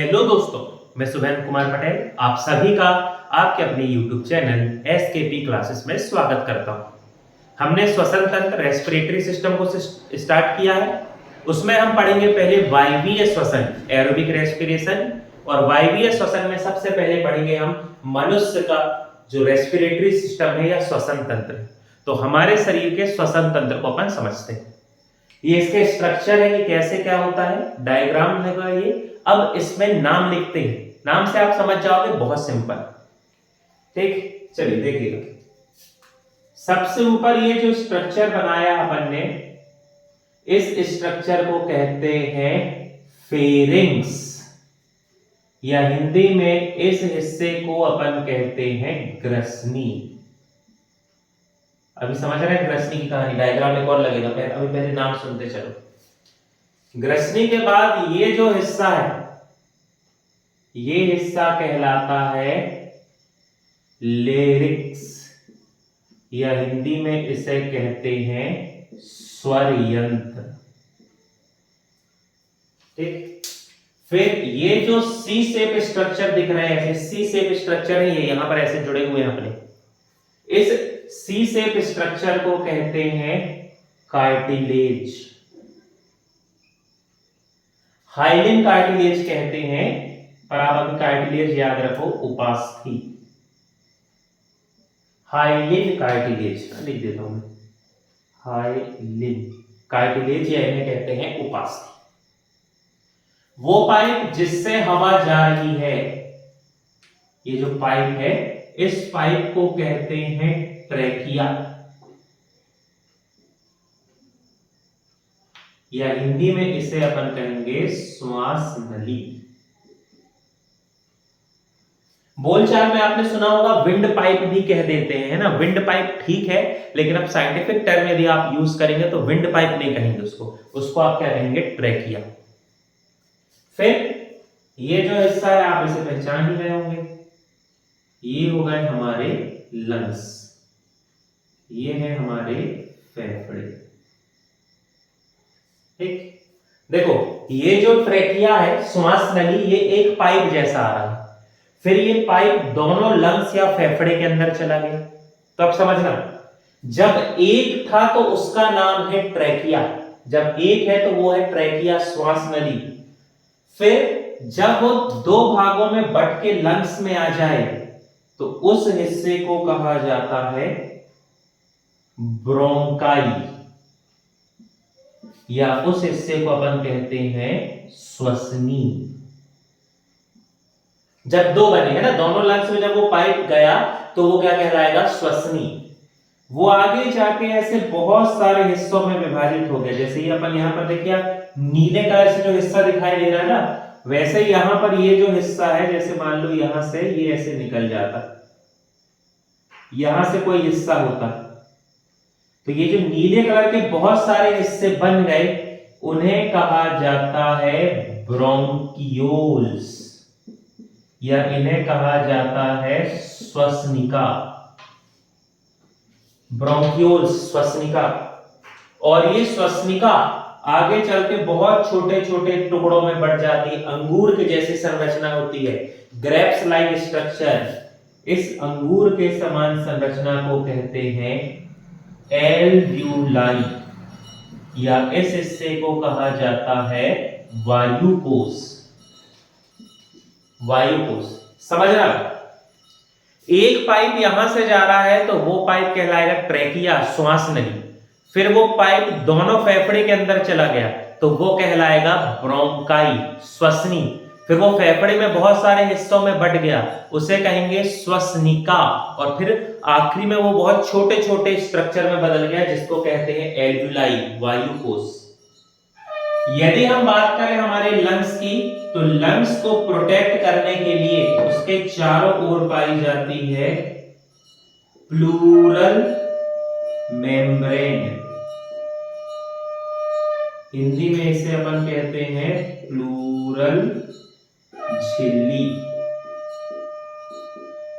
Hello दोस्तों, मैं सुभेंद्र कुमार पटेल आप सभी का आपके अपने YouTube चैनल SKP क्लासेस में स्वागत करता हूं। हमने श्वसन तंत्र रेस्पिरेटरी सिस्टम को स्टार्ट किया है। उसमें हम पढ़ेंगे पहले वायवीय श्वसन एरोबिक रेस्पिरेशन, और वायवीय श्वसन में सबसे पहले पढ़ेंगे हम मनुष्य का जो रेस्पिरेटरी सिस्टम है या श्वसन तंत्र। तो हमारे शरीर के श्वसन तंत्र को अपन समझते हैं। ये इसके स्ट्रक्चर है कि कैसे क्या होता है, डायग्राम लगा ये। अब इसमें नाम लिखते हैं, नाम से आप समझ जाओगे, बहुत सिंपल। ठीक, चलिए देखिएगा। सबसे ऊपर ये जो स्ट्रक्चर बनाया अपन ने, इस स्ट्रक्चर को कहते हैं फेरिंग्स, या हिंदी में इस हिस्से को अपन कहते हैं ग्रसनी। अभी समझ रहे हैं ग्रसनी की कहानी, डायग्राम एक और लगेगा, अभी पहले नाम सुनते चलो। ग्रसनी के बाद ये जो हिस्सा है, ये हिस्सा कहलाता है लेरिक्स, या हिंदी में इसे कहते हैं स्वर यंत्र। ठीक, फिर ये जो सी शेप स्ट्रक्चर दिख रहे हैं, ऐसे सी शेप स्ट्रक्चर है, ये यहां पर ऐसे जुड़े हुए हैं अपने। इस सी शेप स्ट्रक्चर को कहते हैं कार्टिलेज, हाइलिन कार्टिलेज कहते हैं, पर आप अभी कार्टिलेज याद रखो, उपास्थि। हाइलिन कार्टिलेज लिख देता हूं मैं, हाइलिन कार्टिलेज, या इन्हें कहते हैं उपास्थि। वो पाइप जिससे हवा जा रही है, ये जो पाइप है, इस पाइप को कहते हैं ट्रेकिया, या हिंदी में इसे अपन कहेंगे श्वास नली। बोलचाल में आपने सुना होगा विंड पाइप भी कह देते हैं, है ना। विंड पाइप ठीक है, लेकिन अब साइंटिफिक टर्म यदि आप यूज करेंगे तो विंड पाइप नहीं कहेंगे उसको आप क्या कहेंगे, ट्रेकिया। फिर ये जो हिस्सा है, आप इसे पहचान ही रहे होंगे, ये हो गए हमारे लंग्स, ये है हमारे फेफड़े। ठीक, देखो ये जो ट्रेकिया है, श्वास नली, ये एक पाइप जैसा आ रहा है, फिर ये पाइप दोनों लंग्स या फेफड़े के अंदर चला गया। तो अब समझना, जब एक था तो उसका नाम है ट्रेकिया, जब एक है तो वो है ट्रेकिया, श्वास नली। फिर जब वो दो भागों में बट के लंग्स में आ जाए तो उस हिस्से को कहा जाता है ब्रोंकाई, या उस हिस्से को अपन कहते हैं श्वसनी। जब दो बने हैं ना, दोनों लंग्स में जब वो पाइप गया तो वो क्या कहलाएगा, श्वसनी। वो आगे जाके ऐसे बहुत सारे हिस्सों में विभाजित हो गया। जैसे ये अपन यहां पर देखिए, नीले कलर से जो हिस्सा दिखाई दे रहा है ना, वैसे यहां पर ये जो हिस्सा है, जैसे मान लो यहां से ये ऐसे निकल जाता, यहां से कोई हिस्सा होता, तो ये जो नीले कलर के बहुत सारे हिस्से बन गए, उन्हें कहा जाता है ब्रोंकियोल्स, या इन्हें कहा जाता है श्वसनिका, ब्रोंकियोल्स, श्वसनिका। और ये श्वसनिका आगे चल के बहुत छोटे छोटे टुकड़ों में बढ़ जाती है, अंगूर के जैसी संरचना होती है, ग्रेप्स लाइक स्ट्रक्चर। इस अंगूर के समान संरचना को कहते हैं एल्व्यूलाई, या इस हिस्से को कहा जाता है वायुकोश, वायुकोश। समझ रहा, एक पाइप यहां से जा रहा है तो वो पाइप कहलाएगा ट्रेकिया, श्वास नली। फिर वो पाइप दोनों फेफड़े के अंदर चला गया तो वो कहलाएगा ब्रोंकाई, श्वसनी। फिर वो फेफड़े में बहुत सारे हिस्सों में बट गया, उसे कहेंगे श्वसनिका। और फिर आखिरी में वो बहुत छोटे छोटे स्ट्रक्चर में बदल गया, जिसको कहते हैं एल्व्यूलाई, वायुकोश। यदि हम बात करें हमारे लंग्स की, तो लंग्स को प्रोटेक्ट करने के लिए उसके चारों ओर पाई जाती है प्लूरल मेम्ब्रेन, हिंदी में इसे अपन कहते हैं प्लूरल झिल्ली।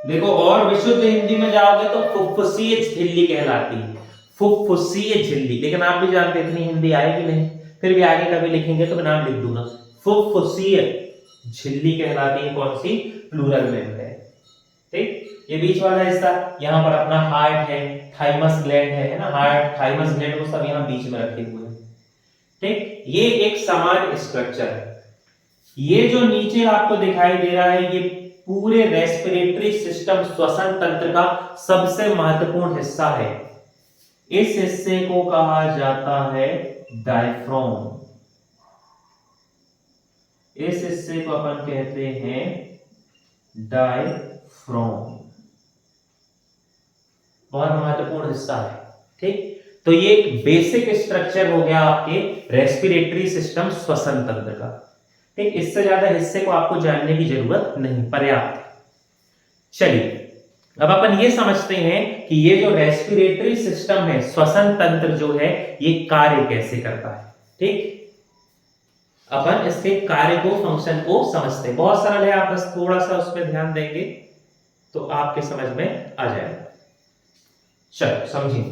देखो, और विशुद्ध हिंदी में जाओगे तो फुफ्फुसीय झिल्ली कहलाती है, फुफ्फुसीय झिल्ली। लेकिन आप भी जानते इतनी हिंदी आएगी नहीं, फिर भी आगे कभी लिखेंगे तो मैं नाम लिख दूंगा, फुफ्फुसीय झिल्ली कहलाती है कौन सी? Pleural membrane. ठीक, ये बीच वाला हिस्सा यहाँ पर अपना हार्ट है, थाइमस ग्लैंड है ना, हार्ट थाइमस ग्लैंड वो सब यहाँ बीच में रखे हुए हैं। ठीक, ये एक समान स्ट्रक्चर है। ये जो नीचे आपको दिखाई दे रहा है, ये पूरे रेस्पिरेटरी सिस्टम श्वसन तंत्र का सबसे महत्वपूर्ण हिस्सा है। इस हिस्से को कहा जाता है डायफ्राम। इस हिस्से को अपन कहते हैं डायफ्राम। बहुत महत्वपूर्ण हिस्सा है। ठीक, तो ये एक बेसिक स्ट्रक्चर हो गया आपके रेस्पिरेटरी सिस्टम श्वसन तंत्र का। ठीक, इससे ज्यादा हिस्से को आपको जानने की जरूरत नहीं, पर्याप्त है। चलिए अब अपन ये समझते हैं कि ये जो रेस्पिरेटरी सिस्टम है, श्वसन तंत्र जो है, ये कार्य कैसे करता है। ठीक, अपन इसके कार्य को, फंक्शन को समझते हैं। बहुत सरल है, आप बस थोड़ा सा उसमें ध्यान देंगे तो आपके समझ में आ जाएगा। चलो समझिए।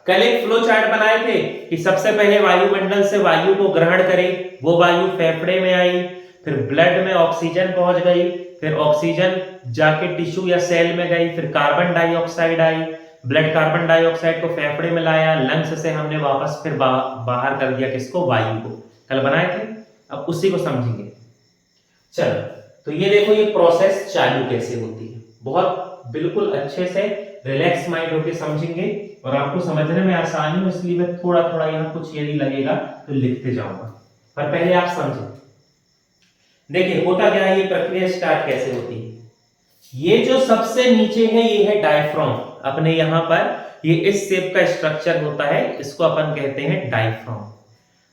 कल एक फ्लो चार्ट बनाए थे कि सबसे पहले वायुमंडल से वायु को ग्रहण करें, वो वायु फेफड़े में आई, फिर ब्लड में ऑक्सीजन पहुंच गई, फिर ऑक्सीजन जाके टिश्यू या सेल में गई, फिर कार्बन डाइऑक्साइड आई, ब्लड कार्बन डाइऑक्साइड को फेफड़े में लाया, लंग्स से हमने वापस फिर बाहर कर दिया किसको? वायु को। कल बनाए थे, अब उसी को समझेंगे। चलो, तो ये देखो ये प्रोसेस चालू कैसे होती है। बहुत बिल्कुल अच्छे से रिलैक्स माइंड होके समझेंगे और आपको समझने में आसानी हो, इसलिए मैं थोड़ा थोड़ा यहाँ कुछ यदि लगेगा तो लिखते जाऊंगा, पर पहले आप समझें। देखिए होता क्या है, ये प्रक्रिया स्टार्ट कैसे होती है। ये जो सबसे नीचे है ये है डायफ्राम। अपने यहाँ पर ये इस शेप का स्ट्रक्चर होता है, इसको अपन कहते हैं डायफ्राम।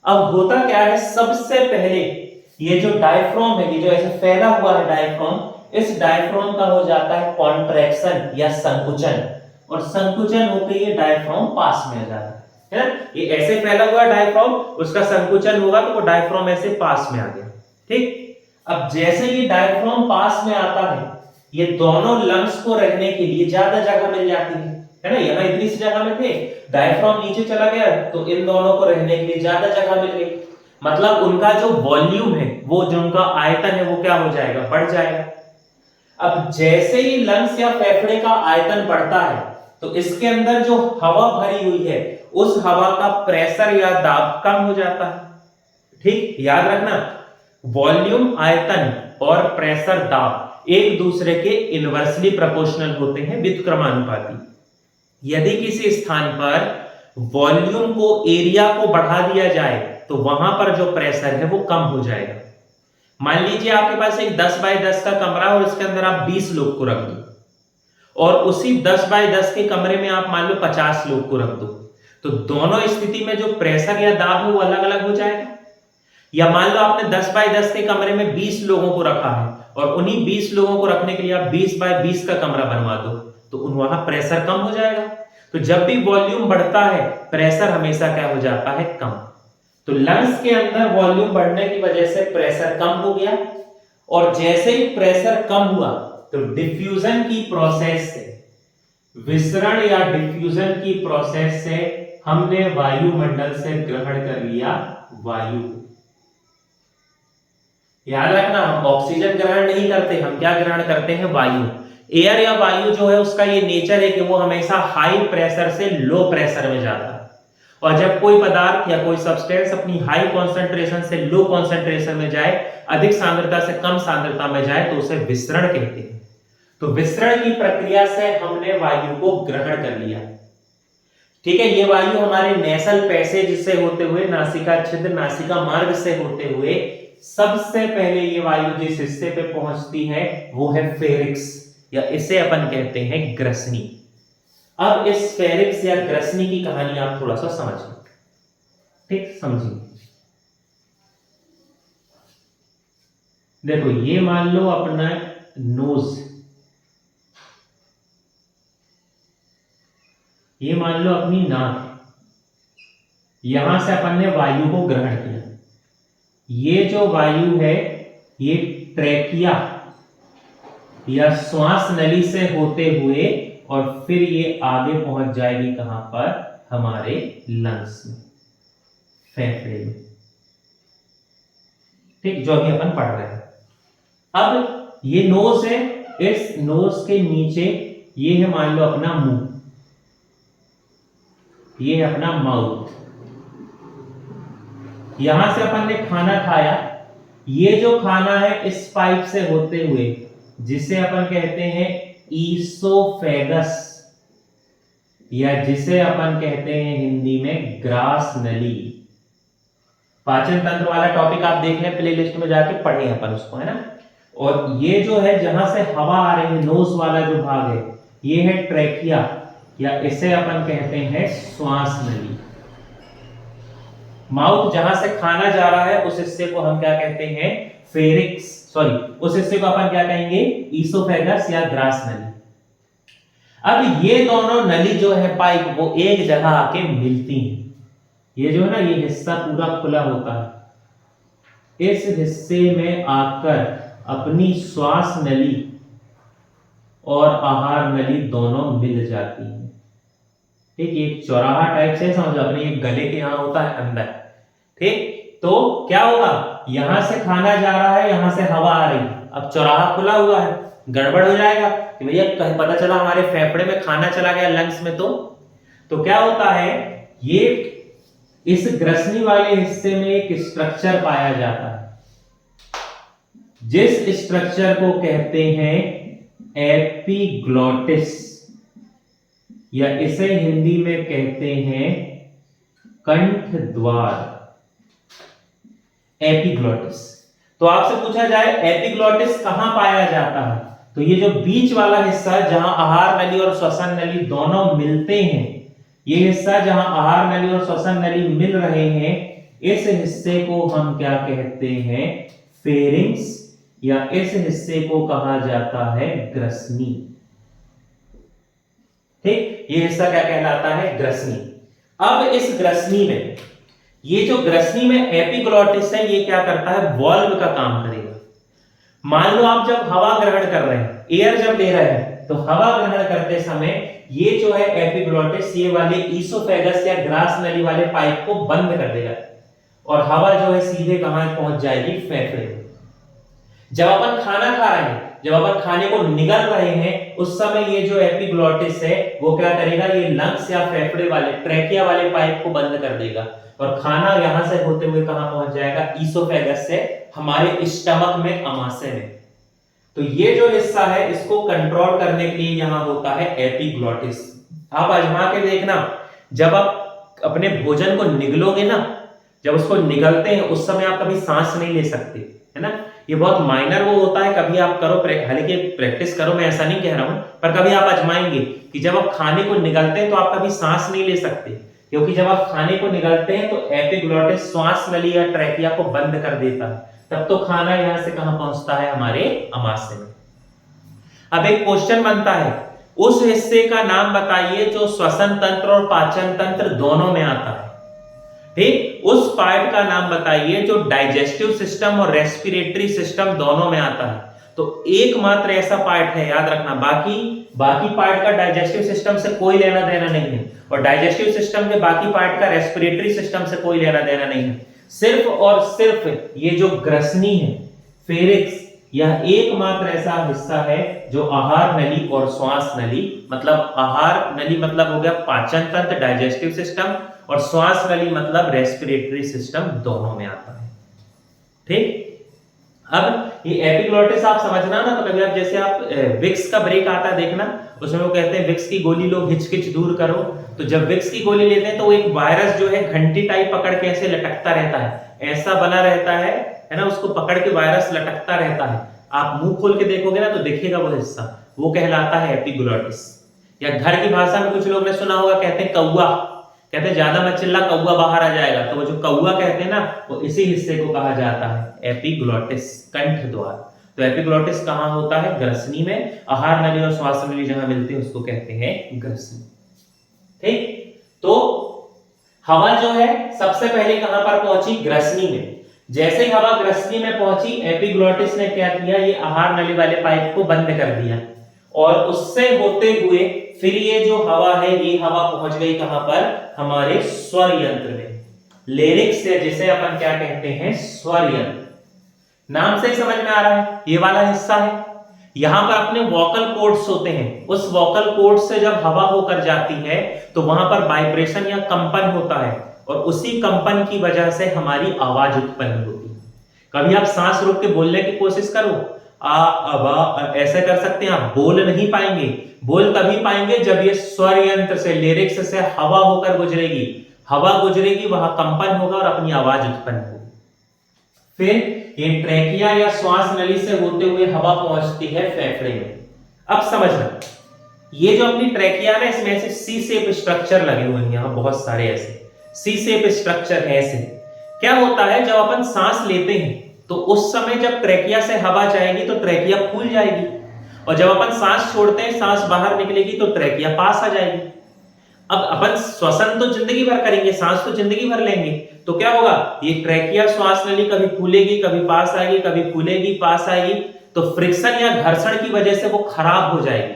अब होता क्या है, सबसे पहले ये जो डायफ्राम है, ये जो ऐसे फैला हुआ है डायफ्राम, इस डायफ्राम का हो जाता है कॉन्ट्रैक्शन या संकुचन, और संकुचन होकर ये डायफ्राम पास में आ जाता है ना। ये ऐसे फैला हुआ डायफ्राम, उसका संकुचन होगा तो वो डायफ्राम ऐसे पास में आ गया। ठीक, अब जैसे ये डायफ्राम पास में आता है, ये दोनों लंग्स को रखने के लिए ज्यादा जगह मिल जाती है ना। यहाँ इतनी सी जगह में थे, डायफ्राम नीचे चला गया तो इन दोनों को रहने के लिए ज्यादा जगह मिल गई। मतलब उनका जो वॉल्यूम है, वो जो उनका आयतन है, वो क्या हो जाएगा? बढ़ जाएगा। अब जैसे ही लंग्स या फेफड़े का आयतन बढ़ता है तो इसके अंदर जो हवा भरी हुई है, उस हवा का प्रेशर या दाब कम हो जाता है। ठीक, याद रखना, वॉल्यूम, आयतन और प्रेशर, दाब एक दूसरे के इनवर्सली प्रोपोर्शनल होते हैं, व्युत्क्रमानुपाती। यदि किसी स्थान पर वॉल्यूम को, एरिया को बढ़ा दिया जाए तो वहां पर जो प्रेशर है वो कम हो जाएगा। मान लीजिए आपके पास एक 10 बाय 10 का कमरा और इसके अंदर आप 20 लोग को रख दो, और उसी 10 बाय 10 के कमरे में आप मान लो 50 लोग को रख दो, तो दोनों स्थिति में जो प्रेशर या दाब है वो अलग अलग हो जाएगा। या मान लो आपने 10 बाय 10 के कमरे में 20 लोगों को रखा है, और उन्हीं 20 लोगों को रखने के लिए आप 20 बाय 20 का कमरा बनवा दो, तो वहां प्रेशर कम हो जाएगा। तो जब भी वॉल्यूम बढ़ता है, प्रेशर हमेशा क्या हो जाता है? कम। तो लंग्स के अंदर वॉल्यूम बढ़ने की वजह से प्रेशर कम हो गया, और जैसे ही प्रेशर कम हुआ तो डिफ्यूजन की प्रोसेस से, विसरण या डिफ्यूजन की प्रोसेस से हमने वायुमंडल से ग्रहण कर लिया वायु। याद रखना, हम ऑक्सीजन ग्रहण नहीं करते, हम क्या ग्रहण करते हैं? वायु। एयर या वायु जो है उसका ये नेचर है कि वो हमेशा हाई प्रेशर से लो प्रेशर में जाता है, और जब कोई पदार्थ या कोई सब्सटेंस अपनी हाई कॉन्सेंट्रेशन से लो कॉन्सेंट्रेशन में जाए, अधिक सांद्रता से कम सांद्रता में जाए, तो उसे विसरण कहते हैं। तो विसरण की प्रक्रिया से हमने वायु को ग्रहण कर लिया। ठीक है, ये वायु हमारे नेसल पैसेज से होते हुए, नासिका छिद्र, नासिका मार्ग से होते हुए, सबसे पहले ये वायु जिस हिस्से पे पहुंचती है वो है फेरिक्स, या इसे अपन कहते हैं ग्रसनी। अब इस फेरिक्स या ग्रसनी की कहानी आप थोड़ा सा समझिए। ठीक, समझिए। देखो ये मान लो अपना नोज, ये मान लो अपनी नाक, यहां से अपन ने वायु को ग्रहण किया। ये जो वायु है ये ट्रेकिया या श्वास नली से होते हुए, और फिर ये आगे पहुंच जाएगी कहां पर? हमारे लंग्स में, फेफड़े में। ठीक, जो अभी अपन पढ़ रहे हैं। अब ये नोज है, इस नोज के नीचे ये है मान लो अपना मुंह, ये है अपना माउथ। यहां से अपन ने खाना खाया, ये जो खाना है इस पाइप से होते हुए, जिसे अपन कहते हैं ईसोफेगस, या जिसे अपन कहते हैं हिंदी में ग्रास नली। पाचन तंत्र वाला टॉपिक आप देख लें, प्लेलिस्ट में जाके पढ़े अपन उसको, है ना। और ये जो है जहां से हवा आ रही है, नोज वाला जो भाग है, ये है ट्रैकिया, या इसे अपन कहते हैं श्वास नली। माउथ जहां से खाना जा रहा है उस हिस्से को हम क्या कहते हैं, फेरिक्स, सॉरी उस हिस्से को अपन क्या कहेंगे, ईसोफेगस या ग्रास नली। अब ये दोनों नली जो है पाइप, वो एक जगह आके मिलती हैं। ये जो है ना, ये हिस्सा पूरा खुला होता है, इस हिस्से में आकर अपनी श्वास नली और आहार नली दोनों मिल जाती हैं। ठीक, एक चौराहा टाइप से समझो, अपने ये गले के यहां होता है अंदर। ठीक, तो क्या होगा, यहां से खाना जा रहा है, यहां से हवा आ रही है, अब चौराहा खुला हुआ है, गड़बड़ हो जाएगा कि भैया कहीं पता चला हमारे फेफड़े में खाना चला गया, लंग्स में, तो क्या होता है, ये इस ग्रसनी वाले हिस्से में एक स्ट्रक्चर पाया जाता है, जिस स्ट्रक्चर को कहते हैं एपिग्लॉटिस, या इसे हिंदी में कहते हैं कंठ द्वार, एपिग्लॉटिस। तो आपसे पूछा जाए एपिग्लॉटिस कहां पाया जाता है, तो ये जो बीच वाला हिस्सा जहां आहार नली और श्वसन नली दोनों मिलते हैं, ये हिस्सा जहां आहार नली और श्वसन नली मिल रहे हैं, इस हिस्से को हम क्या कहते हैं, फेरिंग्स, या इस हिस्से को कहा जाता है ग्रसनी। ठीक, ये हिस्सा क्या कहलाता है, ग्रसनी। अब इस ग्रसनी में, ये जो ग्रसनी में एपिग्लॉटिस है, ये क्या करता है, वॉल्व का काम करेगा। मान लो आप जब हवा ग्रहण कर रहे हैं, एयर जब ले रहे हैं, तो हवा ग्रहण करते समय ये जो है एपिग्लॉटिस, ये वाले ईसोफेगस या ग्रास नली वाले पाइप को बंद कर देगा, और हवा जो है सीधे कहां पहुंच जाएगी, फेफड़े में। जब अपन खाना खा रहे हैं, जब अपन खाने को निगल रहे हैं, उस समय ये जो एपिग्लॉटिस है वो क्या करेगा, ये लंग्स या फेफड़े वाले, ट्रैकिया वाले पाइप को बंद कर देगा, और खाना यहां से होते हुए कहां पहुंच जाएगा, ईसोफेगस से हमारे स्टमक में, अमाशय में। तो ये जो हिस्सा है इसको कंट्रोल करने के लिए यहां होता है एपिग्लॉटिस। आप आजमा के देखना, जब आप अपने भोजन को निगलोगे ना, जब उसको निगलते हैं उस समय आप कभी सांस नहीं ले सकते, है ना। ये बहुत माइनर वो होता है, कभी आप करो, हालांकि प्रैक्टिस करो, मैं ऐसा नहीं कह रहा हूं, पर कभी आप आजमाएंगे कि जब आप खाने को निगलते हैं तो आप कभी सांस नहीं ले सकते, क्योंकि जब आप खाने को निगलते हैं तो एपिग्लॉटिस श्वास नली या ट्रैकिया को बंद कर देता है, तब तो खाना यहां से कहां पहुंचता है, हमारे अमाशय में। अब एक क्वेश्चन बनता है, उस हिस्से का नाम बताइए जो श्वसन तंत्र और पाचन तंत्र दोनों में आता है। ठीक, उस पार्ट का नाम बताइए जो डाइजेस्टिव सिस्टम और रेस्पिरेटरी सिस्टम दोनों में आता है। तो एकमात्र ऐसा पार्ट है, याद रखना, बाकी पार्ट का डाइजेस्टिव सिस्टम से कोई लेना देना नहीं है, और डाइजेस्टिव सिस्टम के बाकी पार्ट का रेस्पिरेटरी सिस्टम से कोई लेना देना नहीं है। सिर्फ और सिर्फ ये जो ग्रसनी है, फेरिक्स, यह एकमात्र ऐसा हिस्सा है जो आहार नली और श्वास नली, मतलब आहार नली मतलब हो गया पाचन तंत्र, डाइजेस्टिव सिस्टम, और श्वास नली मतलब रेस्पिरेटरी सिस्टम, दोनों में आता है। ठीक, अब ये एपिग्लॉटिस आप समझना ना, तो कभी आप जैसे आप विक्स का ब्रेक आता है देखना, उसमें वो कहते हैं विक्स की गोली लो, हिचकिच दूर करो। तो जब विक्स की गोली लेते हैं तो वो एक वायरस जो है घंटी टाइप पकड़ के ऐसे लटकता रहता है, ऐसा बना रहता है ना, उसको पकड़ के वायरस लटकता रहता है। आप मुंह खोल के देखोगे ना तो दिखेगा वो हिस्सा, वो कहलाता है एपिग्लॉटिस। या घर की भाषा में कुछ लोग ने सुना होगा, कहते हैं कौवा, कहते हैं ज्यादा मत चिल्ला, कौवा बाहर आ जाएगा। तो वो जो कौवा कहते हैं ना, वो इसी हिस्से को कहा जाता है एपिग्लॉटिस, कंठ द्वार। तो एपिग्लॉटिस कहां होता है, ग्रसनी में। आहार नली और श्वास नली जहां मिलते हैं उसको कहते हैं ग्रसनी। ठीक, तो हवा जो है सबसे पहले कहां पर पहुंची, ग्रसनी में। जैसे ही हवा ग्रसनी में पहुंची, एपिग्लॉटिस ने क्या किया, ये आहार नली वाले पाइप को बंद कर दिया, और उससे होते हुए फिर ये जो हवा है, ये हवा पहुंच गई कहां पर, हमारे स्वर यंत्र में, लेरिक्स, जिसे अपन क्या कहते हैं, स्वर यंत्र। नाम से ही समझ में आ रहा है, ये वाला हिस्सा है। यहां पर अपने वोकल कॉर्ड्स होते हैं, उस वोकल कॉर्ड से जब हवा होकर जाती है तो वहां पर वाइब्रेशन या कंपन होता है, और उसी कंपन की वजह से हमारी आवाज उत्पन्न होती है। कभी आप सांस रोक के बोलने की कोशिश करो, आ अबा, ऐसे कर सकते हैं आप, बोल नहीं पाएंगे। बोल तभी पाएंगे जब ये स्वर यंत्र से, लिरिक्स से हवा होकर गुजरेगी, हवा गुजरेगी, वहां कंपन होगा और अपनी आवाज उत्पन्न होगी। फिर ये ट्रैकिया या श्वास नली से होते हुए हवा पहुंचती है फेफड़े में। अब समझना, ये जो अपनी ट्रैकिया है, इसमें ऐसे सी शेप स्ट्रक्चर लगे हुए हैं, यहां बहुत सारे ऐसे सी शेप स्ट्रक्चर है। ऐसे क्या होता है, जब अपन सांस लेते हैं तो उस समय जब ट्रैकिया से हवा जाएगी तो ट्रैकिया फूल जाएगी, और जब अपन सांस छोड़ते हैं, सांस बाहर निकलेगी तो ट्रैकिया पास आ जाएगी। अब अपन श्वसन तो जिंदगी भर करेंगे, सांस तो जिंदगी भर लेंगे, तो क्या होगा, ये ट्रैकिया श्वास नली कभी फूलेगी, कभी पास आएगी, कभी फूलेगी, पास आएगी, तो फ्रिक्शन या घर्षण की वजह से वो खराब हो जाएगी।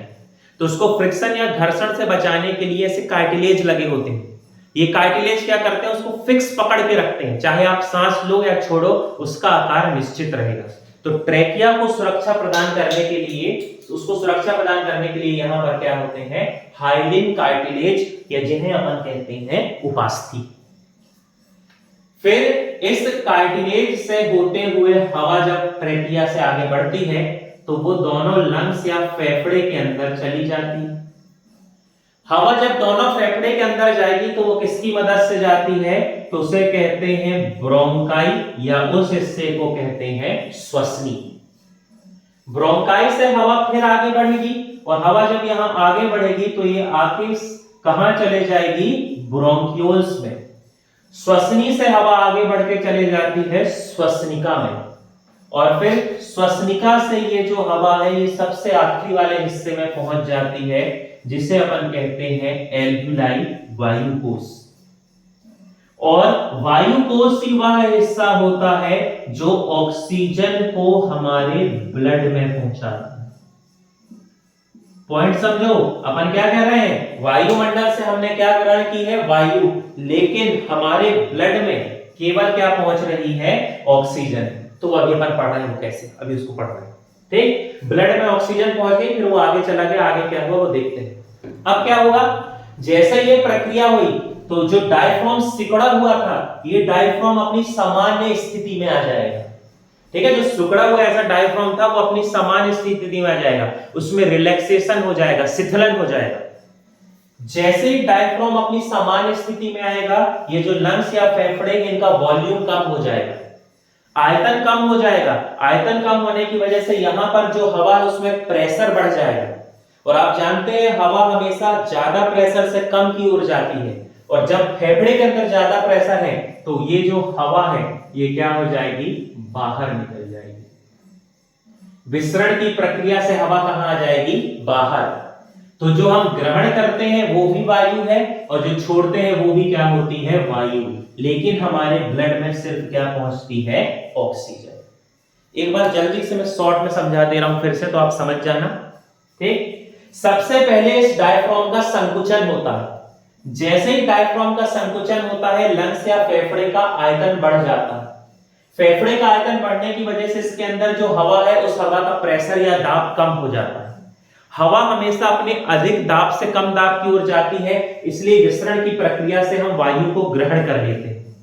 तो उसको फ्रिक्शन या घर्षण से बचाने के लिए ऐसे कार्टिलेज लगे होते हैं। ये कार्टिलेज क्या करते हैं, उसको फिक्स पकड़ के रखते हैं, चाहे आप सांस लो या छोड़ो, उसका आकार निश्चित रहेगा। तो ट्रैकिया को सुरक्षा प्रदान करने के लिए, उसको सुरक्षा प्रदान करने के लिए यहां पर क्या होते हैं, हाइलिन कार्टिलेज, या जिन्हें अपन कहते हैं उपास्थि। फिर इस कार्टिलेज से होते हुए हवा जब ट्रैकिया से आगे बढ़ती है तो वो दोनों लंग्स या फेफड़े के अंदर चली जाती है। हवा जब दोनों फेफड़े के अंदर जाएगी तो वो किसकी मदद से जाती है, तो उसे कहते हैं ब्रोंकाई, या उस हिस्से को कहते हैं श्वसनी। ब्रोंकाई से हवा फिर आगे बढ़ेगी, और हवा जब यहां आगे बढ़ेगी तो ये आके कहां चले जाएगी, ब्रोंक्यूल्स में। श्वसनी से हवा आगे बढ़ के चले जाती है श्वसनिका में, और फिर श्वसनिका से ये जो हवा है ये सबसे आखिरी वाले हिस्से में पहुंच जाती है, जिसे अपन कहते हैं एल्वियोलाई, वायुकोश। और वायुकोश ही वह हिस्सा होता है जो ऑक्सीजन को हमारे ब्लड में पहुंचाता है। पॉइंट समझो, अपन क्या कह रहे हैं, वायुमंडल से हमने क्या ग्रहण की है, वायु, लेकिन हमारे ब्लड में केवल क्या पहुंच रही है, ऑक्सीजन। तो अभी अपन पढ़ रहे हैं कैसे, अभी उसको पढ़ रहे हैं, ठीक। ब्लड में ऑक्सीजन पहुंच गई, फिर वो आगे चला गया, आगे क्या हुआ वो देखते हैं। अब क्या होगा, जैसे ये प्रक्रिया हुई तो जो डायफ्राम सिकुड़ा हुआ था, ये डायफ्राम अपनी सामान्य स्थिति में आ जाएगा, ठीक है। जो सिकुड़ा हुआ ऐसा डायफ्राम था वो अपनी सामान्य स्थिति में आ जाएगा, उसमें रिलैक्सेशन हो जाएगा, शिथिलन हो जाएगा। जैसे ही डायफ्राम अपनी सामान्य स्थिति में आएगा, ये जो लंग्स या फेफड़े इनका वॉल्यूम कम हो जाएगा, आयतन कम हो जाएगा। आयतन कम होने की वजह से यहां पर जो हवा है उसमें प्रेशर बढ़ जाएगा, और आप जानते हैं हवा हमेशा ज्यादा प्रेशर से कम की ओर जाती है, और जब फेफड़े के अंदर ज्यादा प्रेशर है तो ये जो हवा है ये क्या हो जाएगी, बाहर निकल जाएगी। विसरण की प्रक्रिया से हवा कहां आ जाएगी, बाहर। तो जो हम ग्रहण करते हैं वो भी वायु है, और जो छोड़ते हैं वो भी क्या होती है, वायु। लेकिन हमारे ब्लड में सिर्फ क्या पहुंचती है, ऑक्सीजन। एक बार जल्दी से मैं शॉर्ट में समझा दे रहा हूं फिर से, तो आप समझ जाना, ठीक। सबसे पहले इस डायफ्राम का संकुचन होता है। जैसे ही डायफ्राम का संकुचन होता है, लंग्स या फेफड़े का आयतन बढ़ जाता है। फेफड़े का आयतन बढ़ने की वजह से इसके अंदर जो हवा है उस हवा का प्रेशर या दाब कम हो जाता है। हवा हमेशा अपने अधिक दाब से कम दाब की ओर जाती है, इसलिए विसरण की प्रक्रिया से हम वायु को ग्रहण कर लेते हैं।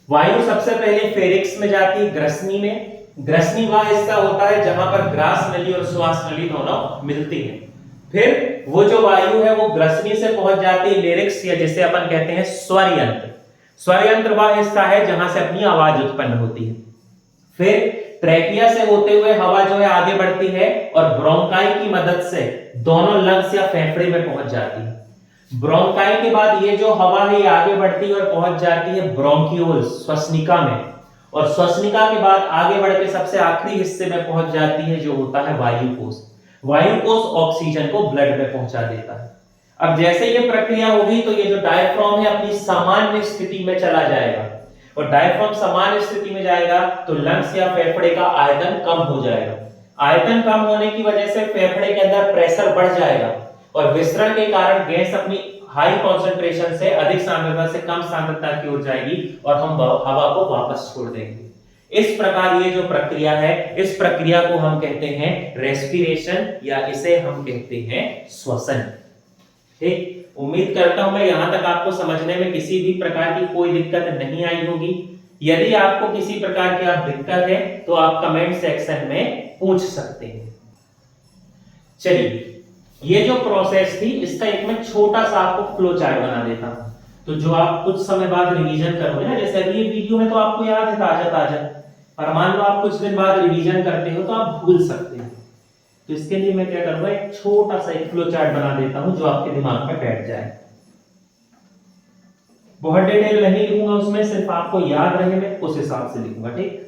वायु सबसे पहले फेरिक्स में जाती है, ग्रसनी में। ग्रसनी वह हिस्सा होता है जहां पर ग्रास नली और श्वास नली दोनों मिलती हैं। फिर वो जो वायु है वो ग्रसनी से पहुंच जाती है लिरिक्स, या जिसे अपन कहते हैं स्वर यंत्र। स्वर यंत्र वह हिस्सा है जहां से अपनी आवाज उत्पन्न होती है। फिर ट्रैकिया से होते हुए हवा जो है आगे बढ़ती है, और ब्रोंकाई की मदद से दोनों लंग्स या फेफड़े में पहुंच जाती है। ब्रोंकाई के बाद ये जो हवा है ये आगे बढ़ती है और पहुंच जाती है ब्रोंक्यूल्स, श्वसनिका में, और श्वसनिका के बाद आगे बढ़ के सबसे आखिरी हिस्से में पहुंच जाती है जो होता है वायुकोश। वायुकोश ऑक्सीजन को ब्लड में पहुंचा देता है। अब जैसे ये प्रक्रिया होगी तो ये जो डायफ्राम है अपनी सामान्य स्थिति में चला जाएगा, और डायफ्राम सामान्य स्थिति में जाएगा तो लंग्स या फेफड़े का आयतन कम हो जाएगा। आयतन कम होने की वजह से फेफड़े के अंदर प्रेशर बढ़ जाएगा, और विसरण के कारण गैस अपनी हाई कॉन्सेंट्रेशन से अधिक सांद्रता से कम सांद्रता की ओर जाएगी, और हम हवा को वापस छोड़ देंगे। इस प्रकार ये जो प्रक्रिया है, इस प्रक्रिया को हम कहते हैं रेस्पिरेशन या इसे हम कहते हैं श्वसन। ठीक, उम्मीद करता हूं मैं यहां तक आपको समझने में किसी भी प्रकार की कोई दिक्कत नहीं आई होगी। यदि आपको किसी प्रकार की दिक्कत है तो आप कमेंट सेक्शन में पूछ सकते हैं। चलिए, ये जो प्रोसेस थी इसका एक मैं छोटा सा आपको फ्लो चार्ट बना देता हूं, तो जो आप कुछ समय बाद रिवीजन करोगे ना, जैसे अभी ये वीडियो में तो आपको याद है ताजा ताजा, पर मान लो आप कुछ दिन बाद रिवीजन करते हो तो आप भूल सकते हो। तो इसके लिए मैं क्या करूंगा, एक छोटा सा एक फ्लो चार्ट बना देता हूं जो आपके दिमाग में बैठ जाए। बहुत डिटेल नहीं लिखूंगा उसमें, सिर्फ आपको याद रहे मैं उस हिसाब से लिखूंगा। ठीक,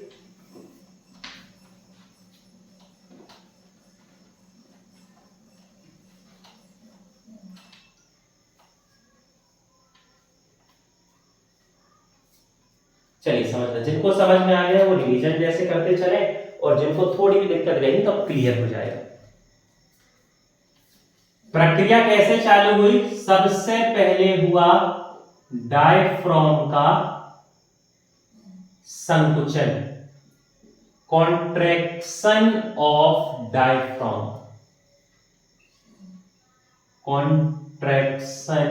चलिए समझना, जिनको समझ में आ गया वो रिवीजन जैसे करते चले, और जिनको थोड़ी भी दिक्कत रहेगी तो क्लियर हो जाएगा। प्रक्रिया कैसे चालू हुई? सबसे पहले हुआ डायफ्राम का संकुचन, contraction of diaphragm, contraction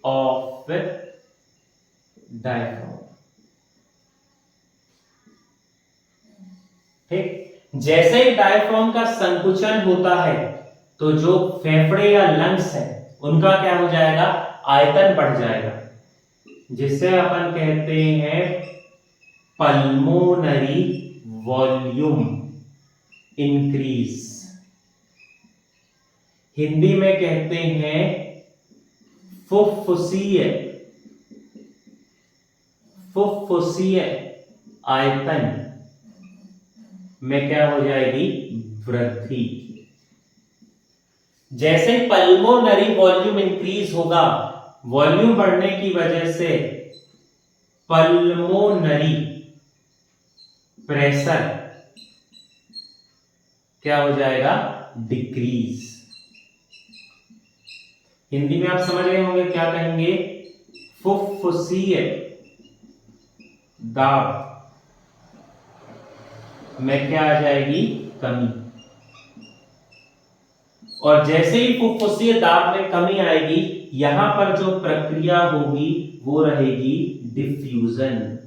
of diaphragm. ठीक, जैसे ही डायफ्राम का संकुचन होता है तो जो फेफड़े या लंग्स है उनका क्या हो जाएगा, आयतन बढ़ जाएगा, जिसे अपन कहते हैं पल्मोनरी वॉल्यूम इंक्रीज। हिंदी में कहते हैं फुफ्फुसीय, फुफ्फुसीय आयतन में क्या हो जाएगी, वृद्धि। जैसे पल्मोनरी वॉल्यूम इंक्रीज होगा, वॉल्यूम बढ़ने की वजह से पल्मोनरी प्रेशर क्या हो जाएगा, डिक्रीज। हिंदी में आप समझ गए होंगे क्या कहेंगे, फुफ्फुसीय दाब में क्या आ जाएगी, कमी। और जैसे ही फुफ्फुसीय दाब में कमी आएगी, यहां पर जो प्रक्रिया होगी वो रहेगी डिफ्यूजन,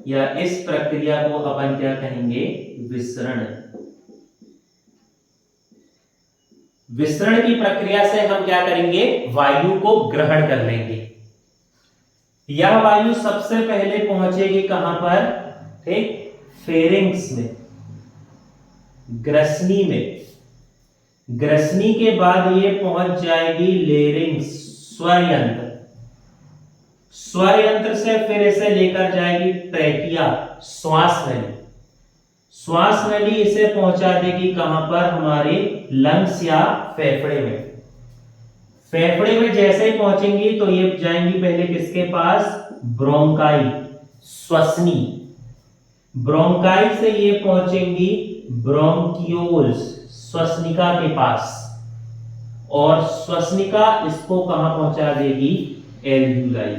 या इस प्रक्रिया को अपन क्या कहेंगे, विसरण। विसरण की प्रक्रिया से हम क्या करेंगे, वायु को ग्रहण कर लेंगे। यह वायु सबसे पहले पहुंचेगी कहां पर, ठीक, फेरिंग्स में, ग्रसनी में। ग्रसनी के बाद ये पहुंच जाएगी लेरिंग्स, स्वर यंत्र। स्वर यंत्र से फिर इसे लेकर जाएगी ट्रेकिया, श्वास नली। श्वास नली इसे पहुंचा देगी कहां पर, हमारे लंग्स या फेफड़े में। फेफड़े में जैसे ही पहुंचेंगी तो ये जाएंगी पहले किसके पास, ब्रोंकाई, श्वसनी। ब्रोंकाई से ये पहुंचेंगी ब्रोंकियोल्स, श्वसनिका के पास, और श्वसनिका इसको कहां पहुंचा देगी, एल्व्यूलाई,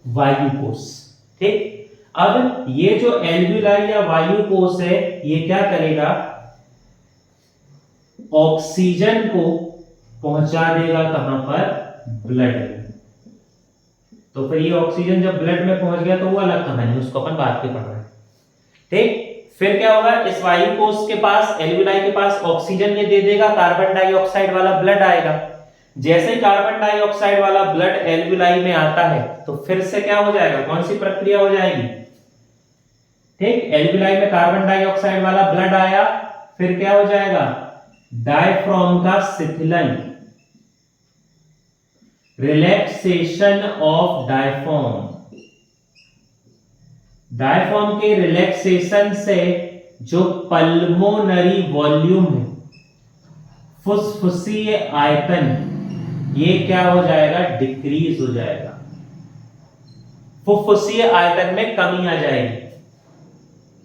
वायुकोश। ठीक, अब ये जो एल्व्यूलाई या वायुकोश है ये क्या करेगा, ऑक्सीजन को पहुंचा देगा कहां पर, ब्लड में। तो फिर ये ऑक्सीजन जब ब्लड में पहुंच गया तो वो अलग कहानी, उसको अपन बात के पढ़ रहे हैं। ठीक, फिर क्या होगा, इस वायुकोश के पास, एल्व्यूलाई के पास ऑक्सीजन ये दे देगा, कार्बन डाइऑक्साइड वाला ब्लड आएगा। जैसे ही कार्बन डाइऑक्साइड वाला ब्लड एल्व्यूलाई में आता है तो फिर से क्या हो जाएगा, कौन सी प्रक्रिया हो जाएगी, ठीक, एल्व्यूलाई में कार्बन डाइऑक्साइड वाला ब्लड आया, फिर क्या हो जाएगा, डायफ्राम का शिथिलन, रिलैक्सेशन ऑफ डायफ्राम। डायफ्राम के रिलैक्सेशन से जो पल्मोनरी वॉल्यूम है, फुसफुसीय आयतन, ये क्या हो जाएगा, डिक्रीज हो जाएगा। फुफ्फुसीय आयतन में कमी आ जाएगी।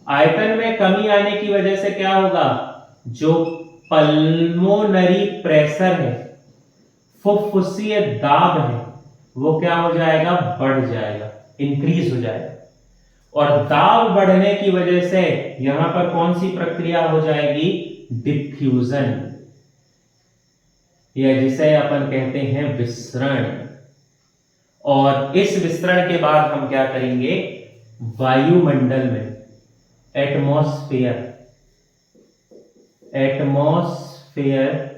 आयतन में कमी आने की वजह से क्या होगा, जो पल्मोनरी प्रेशर है, फुफ्फुसीय दाब है, वो क्या हो जाएगा, बढ़ जाएगा। इंक्रीज हो जाएगा। और दाब बढ़ने की वजह से यहां पर कौन सी प्रक्रिया हो जाएगी? डिफ्यूजन, या जिसे अपन कहते हैं विसरण। और इस विसरण के बाद हम क्या करेंगे? वायुमंडल में, एटमॉस्फेयर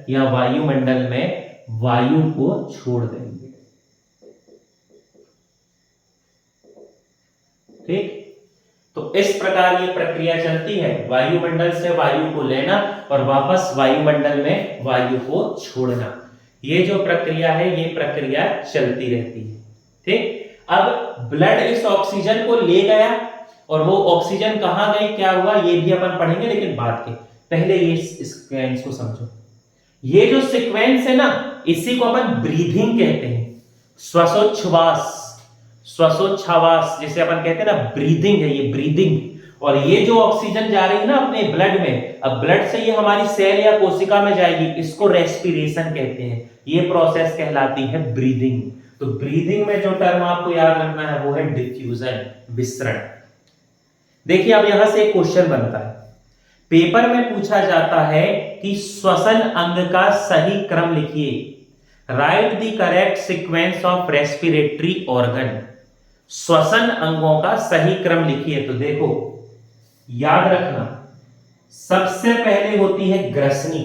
या वायुमंडल में वायु को छोड़ देंगे। ठीक, तो इस प्रकार ये प्रक्रिया चलती है, वायुमंडल से वायु को लेना और वापस वायुमंडल में वायु को छोड़ना। ये जो प्रक्रिया है ये प्रक्रिया चलती रहती है। ठीक, अब ब्लड इस ऑक्सीजन को ले गया और वो ऑक्सीजन कहां गई, क्या हुआ, ये भी अपन पढ़ेंगे लेकिन बाद के। पहले ये इसको समझो। ये जो सीक्वेंस है ना, इसी को अपन ब्रीथिंग कहते हैं, श्वासोच्छ्वास, श्वासोच्छ्वास जिसे अपन कहते हैं ना, ब्रीदिंग है ये, ब्रीदिंग। और ये जो ऑक्सीजन जा रही है ना अपने ब्लड में, अब ब्लड से ये हमारी सेल या कोशिका में जाएगी, इसको रेस्पिरेशन कहते हैं। ये प्रोसेस कहलाती है ब्रीदिंग। तो ब्रीदिंग में जो टर्म आपको याद रखना है वो है डिफ्यूजन, विसरण। देखिए अब यहां से एक क्वेश्चन बनता है, पेपर में पूछा जाता है कि श्वसन अंग का सही क्रम लिखिए, right the correct sequence of respiratory organ. श्वसन अंगों का सही क्रम लिखिए। तो देखो याद रखना, सबसे पहले होती है ग्रसनी,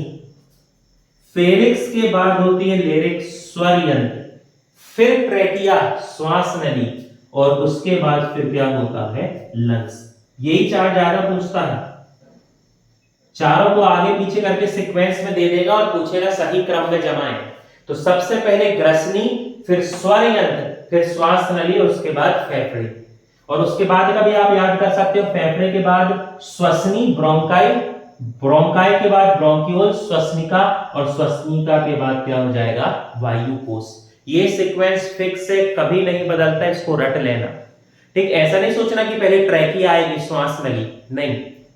फेरिक्स के बाद होती है लेरिक्स स्वर यंत्र, फिर ट्रेकिया श्वास नली, और उसके बाद फिर क्या होता है? लंग्स। यही चार ज्यादा पूछता है, चारों को आगे पीछे करके सीक्वेंस में दे देगा और पूछेगा सही क्रम में जमाएं। तो सबसे पहले ग्रसनी, फिर स्वर यंत्र, फिर श्वास नली और उसके बाद फेफड़े। और उसके बाद का भी आप याद कर सकते हो, फेफड़े के बाद श्वसनी ब्रोंकाई, ब्रोंकाई के बाद ब्रोंक्यूल, श्वसनिका, और श्वसनिका के बाद क्या हो जाएगा? वायुकोश। ये सीक्वेंस फिक्स है, कभी नहीं बदलता, इसको रट लेना। ठीक, ऐसा नहीं सोचना कि पहले ट्रैकिया आएगी, श्वास नली, नहीं,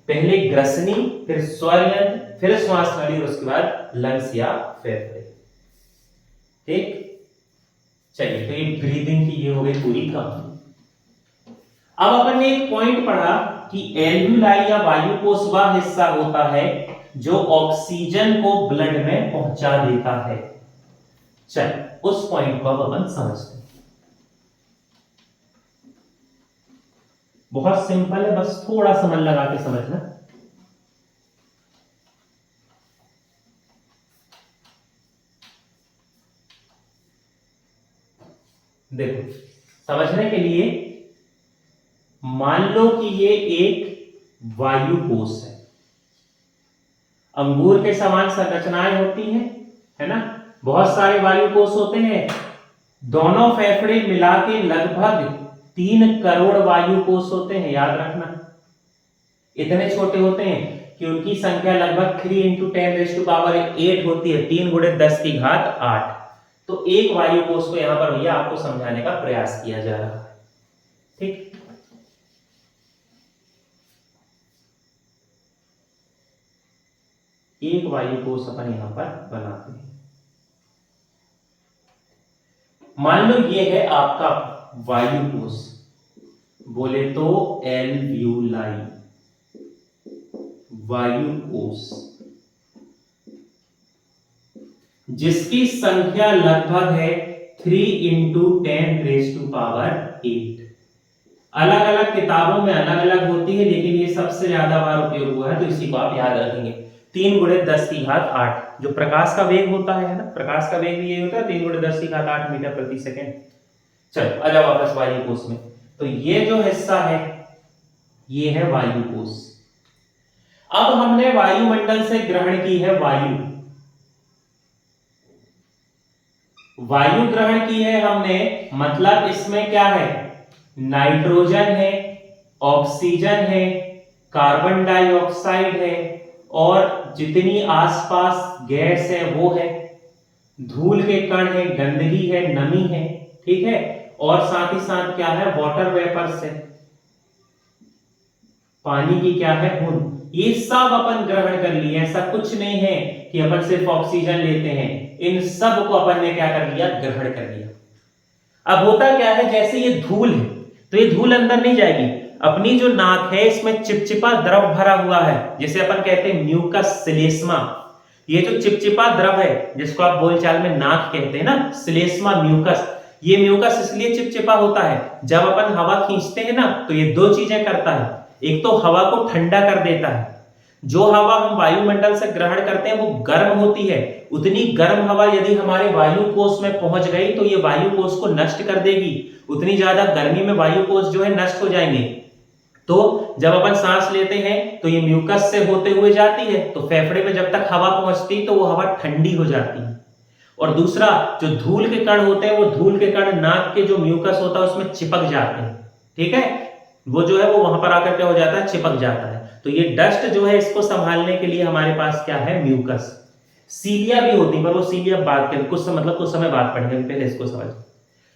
पहले ग्रसनी, फिर स्वर यंत्र, फिर श्वास नली और उसके बाद लंग्स या फेफड़े। ठीक, चलिए, तो ये ब्रीदिंग की ये हो गई पूरी कहानी। अब अपन ने एक पॉइंट पढ़ा कि एल्वियोलाई या वायुकोश वह हिस्सा होता है जो ऑक्सीजन को ब्लड में पहुंचा देता है। चल उस पॉइंट को अब अपन समझते हैं। बहुत सिंपल है, बस थोड़ा सा मन लगा के समझना। देखो, समझने के लिए मान लो कि ये एक वायुकोश है, अंगूर के समान संरचनाएं होती हैं, है ना, बहुत सारे वायुकोश होते हैं। दोनों फेफड़े मिला के लगभग 3 करोड़ वायुकोश होते हैं, याद रखना। इतने छोटे होते हैं कि उनकी संख्या लगभग 3 × 10⁸ होती है, 3 × 10⁸ तो एक वायुकोश को यहां पर भैया आपको समझाने का प्रयास किया जा रहा है। ठीक, एक वायुकोश अपन यहां पर बनाते हैं। मान लो ये है आपका वायुकोश, बोले तो एल्वियोलाई, वायुकोश, जिसकी संख्या लगभग है 3 × 10⁸ अलग अलग किताबों में अलग अलग होती है, लेकिन ये सबसे ज्यादा बार उपयोग हुआ है, तो इसी को आप याद रखेंगे। 3 × 10⁸ जो प्रकाश का वेग होता है ना, प्रकाश का वेग भी ये होता है 3 × 10⁸ मीटर प्रति सेकेंड। चलो आ जाओ वापस वायुकोश में। तो ये जो हिस्सा है ये है वायुकोश। अब हमने वायुमंडल से ग्रहण की है वायु, वायु ग्रहण की है हमने, मतलब इसमें क्या है? नाइट्रोजन है, ऑक्सीजन है, कार्बन डाइऑक्साइड है, और जितनी आसपास गैस है वो है, धूल के कण है, गंदगी है, नमी है, ठीक है, और साथ ही साथ क्या है? वाटर वेपर्स है, पानी की क्या है? बूंद। ये सब अपन ग्रहण कर लिए, ऐसा कुछ नहीं है कि अपन सिर्फ ऑक्सीजन लेते हैं, इन सब को अपन ने क्या कर लिया? ग्रहण कर लिया। अब होता क्या है, जैसे ये धूल है, तो ये धूल अंदर नहीं जाएगी। अपनी जो नाक है इसमें चिपचिपा द्रव भरा हुआ है, जिसे अपन कहते हैं म्यूकस श्लेष्मा। ये जो चिपचिपा द्रव है जिसको आप बोलचाल में नाक कहते हैं ना, श्लेष्मा म्यूकस, ये म्यूकस इसलिए चिपचिपा होता है, जब अपन हवा खींचते हैं ना तो ये दो चीजें करता है। एक तो हवा को ठंडा कर देता है, जो हवा हम वायुमंडल से ग्रहण करते हैं वो गर्म होती है, उतनी गर्म हवा यदि हमारे वायु कोष में पहुंच गई तो ये वायु कोष को नष्ट कर देगी, उतनी ज्यादा गर्मी में वायु कोष जो है नष्ट हो जाएंगे। तो जब अपन सांस लेते हैं तो ये म्यूकस से होते हुए जाती है, तो फेफड़े में जब तक हवा पहुंचती तो वो हवा ठंडी हो जाती है। और दूसरा, जो धूल के कण होते हैं वो धूल के कण नाक के जो म्यूकस होता है उसमें चिपक जाते हैं, ठीक है, वो जो है वो वहां पर आकर क्या हो जाता है, चिपक जाता है। तो ये डस्ट जो है इसको संभालने के लिए हमारे पास क्या है, म्यूकस। सीलिया भी होती है, पर वो सीलिया बाद के कुछ समय बाद पढ़ेंगे, पहले इसको समझ।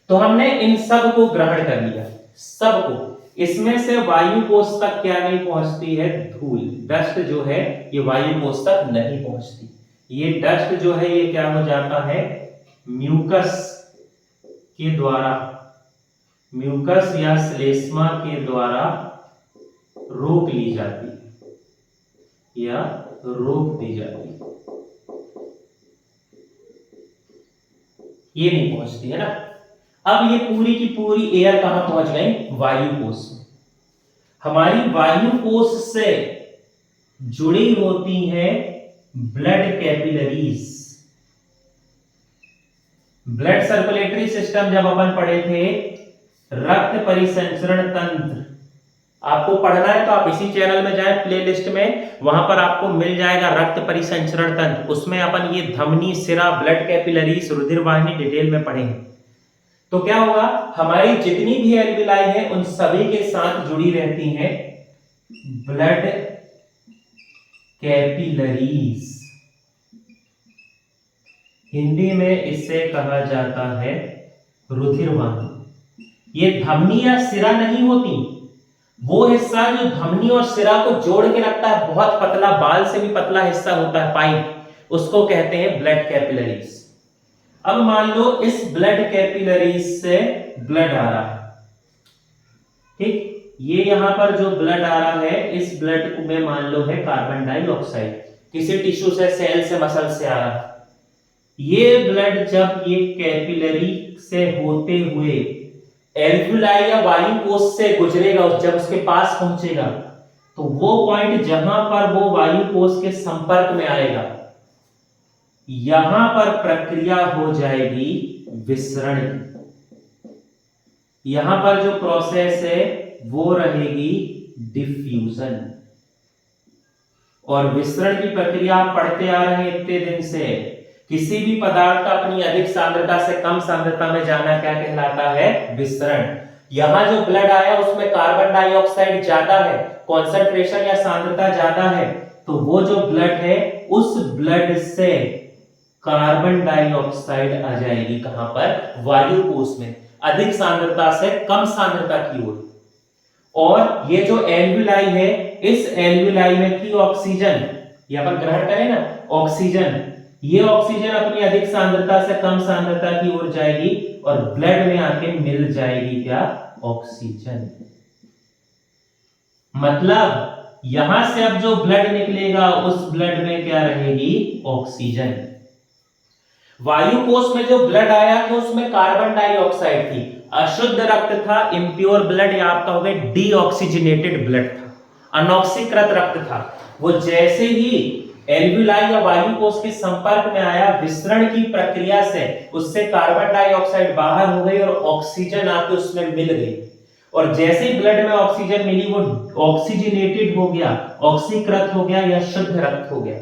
तो हमने इन सब को ग्रहण कर लिया, सबको। इसमें से वायु कोष तक क्या नहीं पहुंचती है, धूल, डस्ट जो है ये वायु कोष तक नहीं पहुंचती। ये डस्ट जो है ये क्या हो जाता है, म्यूकस के द्वारा, म्यूकस या श्लेष्मा के द्वारा रोक ली जाती है या रोक दी जाती है, ये नहीं पहुंचती है ना। अब ये पूरी की पूरी एयर कहां पहुंच गई, वायु कोष में। हमारी वायु कोष से जुड़ी होती हैं blood capillaries. Blood circulatory system जब अपन पढ़े थे, रक्त परिसंचरण तंत्र, आपको पढ़ना है तो आप इसी चैनल में जाएं, प्लेलिस्ट में, वहां पर आपको मिल जाएगा रक्त परिसंचरण तंत्र। उसमें अपन ये धमनी, सिरा, ब्लड कैपिलरीज, रुधिर वाहिनी डिटेल में पढ़ेंगे। तो क्या होगा, हमारी जितनी भी एल्विलाई है उन सभी के साथ जुड़ी रहती हैं ब्लड कैपिलरीज। हिंदी में इसे कहा जाता है रुधिर वाहिनी। ये धमनी या सिरा नहीं होती, वो हिस्सा जो धमनी और सिरा को जोड़ के रखता है, बहुत पतला, बाल से भी पतला हिस्सा होता है, पाइप, उसको कहते हैं ब्लड कैपिलरीज। अब मान लो इस ब्लड कैपिलरीज से ब्लड आ रहा है, ठीक, ये यहां पर जो ब्लड आ रहा है, इस ब्लड में मान लो है कार्बन डाइऑक्साइड, किसी टिश्यू से, सेल से, मसल से आ रहा है। ये ब्लड जब ये कैपिलरी से होते हुए एल्वियोलाई या वायु कोष से गुजरेगा, जब उसके पास पहुंचेगा, तो वो पॉइंट जहां पर वो वायु कोष के संपर्क में आएगा, यहां पर प्रक्रिया हो जाएगी विसरण की। यहां पर जो प्रोसेस है वो रहेगी डिफ्यूजन। और विसरण की प्रक्रिया आप पढ़ते आ रहे हैं इतने दिन से, किसी भी पदार्थ का अपनी अधिक सांद्रता से कम सांद्रता में जाना क्या कहलाता है, विसरण। यहां जो ब्लड आया उसमें कार्बन डाइऑक्साइड ज्यादा है, कॉन्सेंट्रेशन या सांद्रता ज्यादा है, तो वो जो ब्लड है उस ब्लड से कार्बन डाइऑक्साइड आ जाएगी कहां पर, वायु कोष में, अधिक सांद्रता से कम सांद्रता की ओर। और ये जो एल्वियोलाई है, इस एल्वियोलाई में थी ऑक्सीजन, ये अपन ग्रहण करें ना ऑक्सीजन, ये ऑक्सीजन अपनी अधिक सांद्रता से कम सांद्रता की ओर जाएगी और ब्लड में आके मिल जाएगी क्या, ऑक्सीजन। मतलब यहां से अब जो ब्लड निकलेगा उस ब्लड में क्या रहेगी, ऑक्सीजन। वायु कोष में जो ब्लड आया था उसमें कार्बन डाइऑक्साइड थी, अशुद्ध रक्त था, इम्प्योर ब्लड, या आपका हो गया डीऑक्सीजनेटेड ब्लड था, अनॉक्सीकृत रक्त था। वो जैसे ही एल्वियोलाई या वायु कोष के संपर्क में आया, विसरण की प्रक्रिया से उससे कार्बन डाइऑक्साइड बाहर हो गई और ऑक्सीजन आके उसमें मिल गई। और जैसे ही ब्लड में ऑक्सीजन मिली वो ऑक्सीजनेटेड हो गया, ऑक्सीकृत हो गया या शुद्ध रक्त हो गया।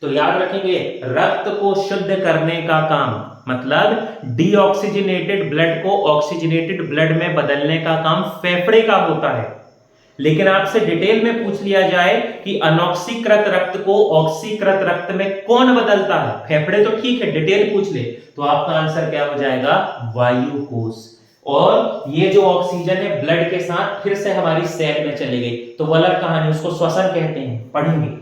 तो याद रखेंगे, रक्त को शुद्ध करने का काम, मतलब डीऑक्सीजनेटेड ब्लड को ऑक्सीजनेटेड ब्लड में बदलने का काम फेफड़े का होता है। लेकिन आपसे डिटेल में पूछ लिया जाए कि अनॉक्सीकृत रक्त को ऑक्सीकृत रक्त में कौन बदलता है, फेफड़े तो ठीक है, डिटेल पूछ ले तो आपका आंसर क्या हो जाएगा, वायु कोष। और ये जो ऑक्सीजन है ब्लड के साथ फिर से हमारी सेल में चली गई, तो वो अलग कहानी, उसको श्वसन कहते हैं, पढ़ेंगे।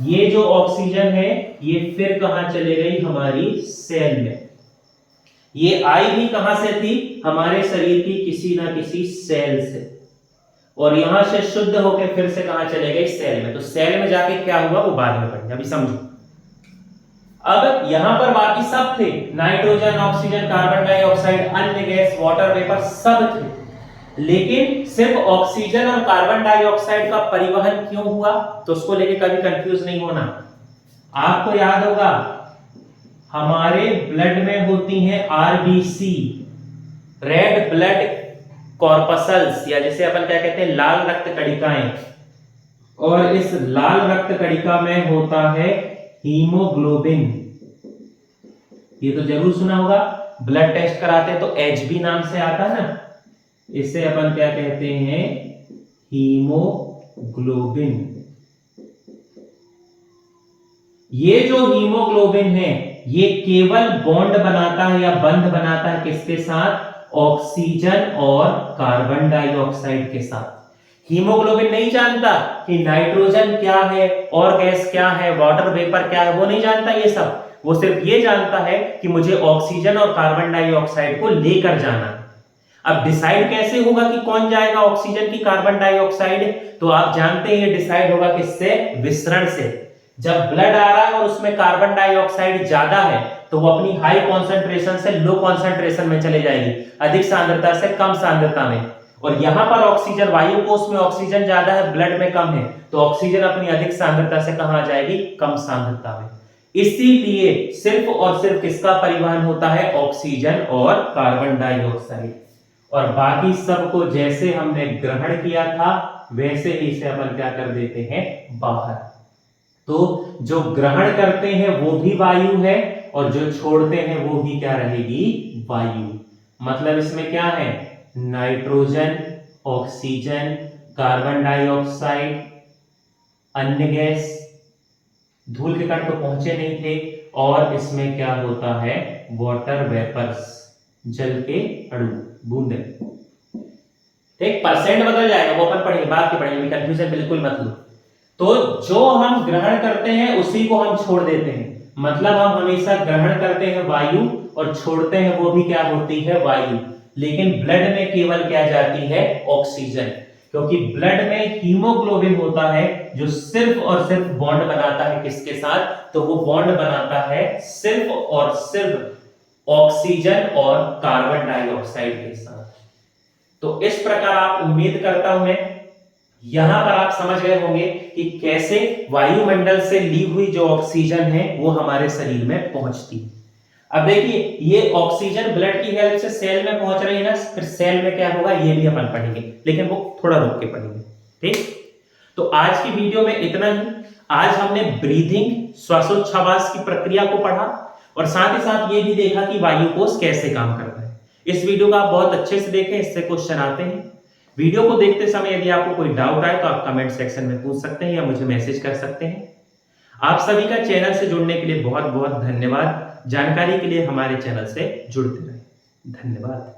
ये जो ऑक्सीजन है ये फिर कहां चले गई, हमारी सेल में। ये आई भी कहां से थी? हमारे शरीर की किसी ना किसी सेल से, और यहां से शुद्ध होकर फिर से कहां चले गए? सेल में। तो सेल में जाके क्या हुआ वो बाद में पढ़ेंगे, अभी समझो। अब यहां पर बाकी सब थे, नाइट्रोजन, ऑक्सीजन, कार्बन डाइऑक्साइड, अन्य गैस, वाटर वेपर सब थे, लेकिन सिर्फ ऑक्सीजन और कार्बन डाइऑक्साइड का परिवहन क्यों हुआ? तो उसको लेके कभी कंफ्यूज नहीं होना। आपको याद होगा हमारे ब्लड में होती हैं आरबीसी, रेड ब्लड कॉर्पसल्स, या जिसे अपन क्या कहते हैं, लाल रक्त कणिकाएं, और इस लाल रक्त कणिका में होता है हीमोग्लोबिन। ये तो जरूर सुना होगा, ब्लड टेस्ट कराते हैं तो एचबी नाम से आता है ना, इसे अपन क्या कहते हैं? हीमोग्लोबिन। ये जो हीमोग्लोबिन है ये केवल बॉन्ड बनाता है या बंध बनाता है किसके साथ? ऑक्सीजन और कार्बन डाइऑक्साइड के साथ। हीमोग्लोबिन नहीं जानता कि नाइट्रोजन क्या है और गैस क्या है, वाटर वेपर क्या है, वो नहीं जानता ये सब। वो सिर्फ ये जानता है कि मुझे ऑक्सीजन और कार्बन डाइऑक्साइड को लेकर जाना है। अब डिसाइड कैसे होगा कि कौन जाएगा ऑक्सीजन की कार्बन डाइऑक्साइड? तो आप जानते हैं ये डिसाइड होगा किससे? विसरण से। जब ब्लड आ रहा है और उसमें कार्बन डाइऑक्साइड ज्यादा है तो वो अपनी हाई कॉन्सेंट्रेशन से लो कॉन्सेंट्रेशन में चले जाएगी, अधिक सांद्रता से कम सांद्रता में। और यहां पर ऑक्सीजन, वायु कोष में ऑक्सीजन ज्यादा है, ब्लड में कम है, तो ऑक्सीजन अपनी अधिक सांद्रता से कहां आ जाएगी? कम सांद्रता में। इसीलिए सिर्फ और सिर्फ किसका परिवहन होता है? ऑक्सीजन और कार्बन डाइऑक्साइड। और बाकी सबको जैसे हमने ग्रहण किया था वैसे ही इसे अपन क्या कर देते हैं? बाहर। तो जो ग्रहण करते हैं वो भी वायु है और जो छोड़ते हैं वो भी क्या रहेगी? वायु। मतलब इसमें क्या है? नाइट्रोजन, ऑक्सीजन, कार्बन डाइऑक्साइड, अन्य गैस, धूल के कण तो पहुंचे नहीं थे, और इसमें क्या होता है? वाटर वेपर्स, जल के अणु, बूंदे। एक परसेंट बदल जाएगा, वो अपन पढ़ेंगे, बात की पढ़ेंगे, कंफ्यूजन बिल्कुल मत लो। तो जो हम ग्रहण करते हैं उसी को हम छोड़ देते हैं, मतलब हम हमेशा ग्रहण करते हैं वायु और छोड़ते हैं वो भी क्या होती है? वायु। लेकिन ब्लड में केवल क्या जाती है? ऑक्सीजन, क्योंकि ब्लड में हीमोग्लोबिन होता है जो सिर्फ और सिर्फ बॉन्ड बनाता है किसके साथ? तो वो बॉन्ड बनाता है सिर्फ और सिर्फ ऑक्सीजन और कार्बन डाइऑक्साइड के साथ। तो इस प्रकार आप, उम्मीद करता हूं मैं, यहां पर आप समझ गए होंगे कि कैसे वायुमंडल से ली हुई जो ऑक्सीजन है वो हमारे शरीर में पहुंचती है। अब देखिए, ये ऑक्सीजन ब्लड की हेल्प से सेल में पहुंच रही है ना, फिर सेल में क्या होगा ये भी अपन पढ़ेंगे, लेकिन वो थोड़ा रुक के पढ़ेंगे। ठीक, तो आज की वीडियो में इतना ही। आज हमने ब्रीदिंग, श्वासोच्छवास की प्रक्रिया को पढ़ा और साथ ही साथ ये भी देखा कि वायु कोष कैसे काम करता है। इस वीडियो को आप बहुत अच्छे से देखें, इससे क्वेश्चन आते हैं। वीडियो को देखते समय यदि आपको कोई डाउट आए तो आप कमेंट सेक्शन में पूछ सकते हैं या मुझे मैसेज कर सकते हैं। आप सभी का चैनल से जुड़ने के लिए बहुत बहुत धन्यवाद। जानकारी के लिए हमारे चैनल से जुड़ते रहें। धन्यवाद।